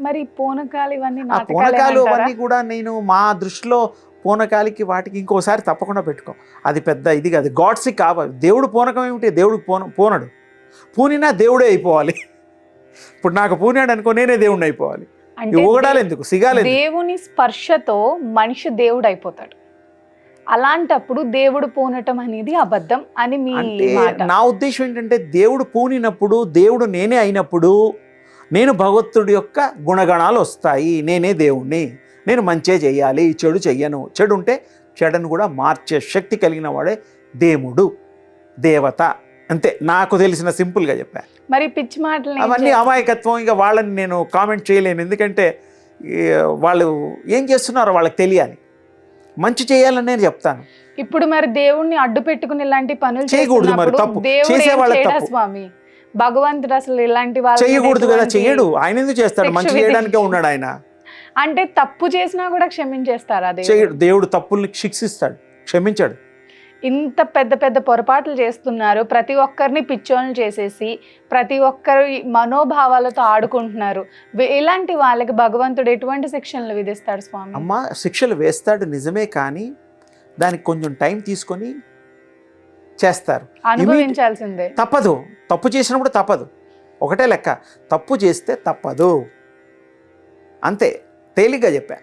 మరి పూనకాలు ఇవన్నీ ఆ పూనకాలు అవన్నీ కూడా నేను మా దృష్టిలో పూనకాలకి వాటికి ఇంకోసారి తప్పకుండా పెట్టుకో. అది పెద్ద ఇది కాదు, గాడ్స్కి కావాలి. దేవుడు పూనకం ఏమిటి? దేవుడు పూనడు. పూనినా దేవుడే అయిపోవాలి. ఇప్పుడు నాకు పూనాడు అనుకో, నేనే దేవుడిని అయిపోవాలి. ఊగడాలు ఎందుకు, సిగాలి? దేవుని స్పర్శతో మనిషి దేవుడు అయిపోతాడు. అలాంటప్పుడు దేవుడు పూనటం అనేది అబద్ధం అని మీ మాట. నా ఉద్దేశం ఏంటంటే, దేవుడు పూనినప్పుడు, దేవుడు నేనే అయినప్పుడు నేను భగవంతుడి యొక్క గుణగణాలు వస్తాయి. నేనే దేవుణ్ణి, నేను మంచే చెయ్యాలి, చెడు చెయ్యను. చెడు ఉంటే చెడును కూడా మార్చే శక్తి కలిగిన వాడే దేవుడు, దేవత. అంతే, నాకు తెలిసిన సింపుల్గా చెప్పాను. మరి పిచ్చి మాటలు అవన్నీ అమాయకత్వం. ఇక వాళ్ళని నేను కామెంట్ చేయలేను, ఎందుకంటే వాళ్ళు ఏం చేస్తున్నారో వాళ్ళకి తెలియాలి. మంచి చేయాలని నేను చెప్తాను. ఇప్పుడు మరి దేవుణ్ణి అడ్డు పెట్టుకుని ఇలాంటి పనులు చేయకూడదు. మరి తప్పు చేసేవాళ్ళ తప్పు. స్వామి భగవంతుడు అసలు ఇలాంటి వాళ్ళు చేయకూడదు కదా. చేయడు, ఆయన ఎందుకు చేస్తాడు? మంచి చేయడానికే ఉన్నాడు ఆయన. అంటే తప్పు చేసినా కూడా క్షమించేస్తారా? చేయడు. దేవుడు తప్పుల్ని శిక్షిస్తాడు, క్షమించాడు. ఇంత పెద్ద పెద్ద పొరపాట్లు చేస్తున్నారు, ప్రతి ఒక్కరిని పిచ్చోళ్ళని చేసేసి ప్రతి ఒక్కరి మనోభావాలతో ఆడుకుంటున్నారు. ఇలాంటి వాళ్ళకి భగవంతుడు ఎటువంటి శిక్షణలు విధిస్తాడు స్వామి? అమ్మ, శిక్షలు వేస్తాడు నిజమే, కానీ దానికి కొంచెం టైం తీసుకొని చేస్తారు. అనుభవించాల్సిందే, తప్పదు. తప్పు చేసినప్పుడు తప్పదు. ఒకటే లెక్క, తప్పు చేస్తే తప్పదు. అంతే, తేలిగ్గా చెప్పా.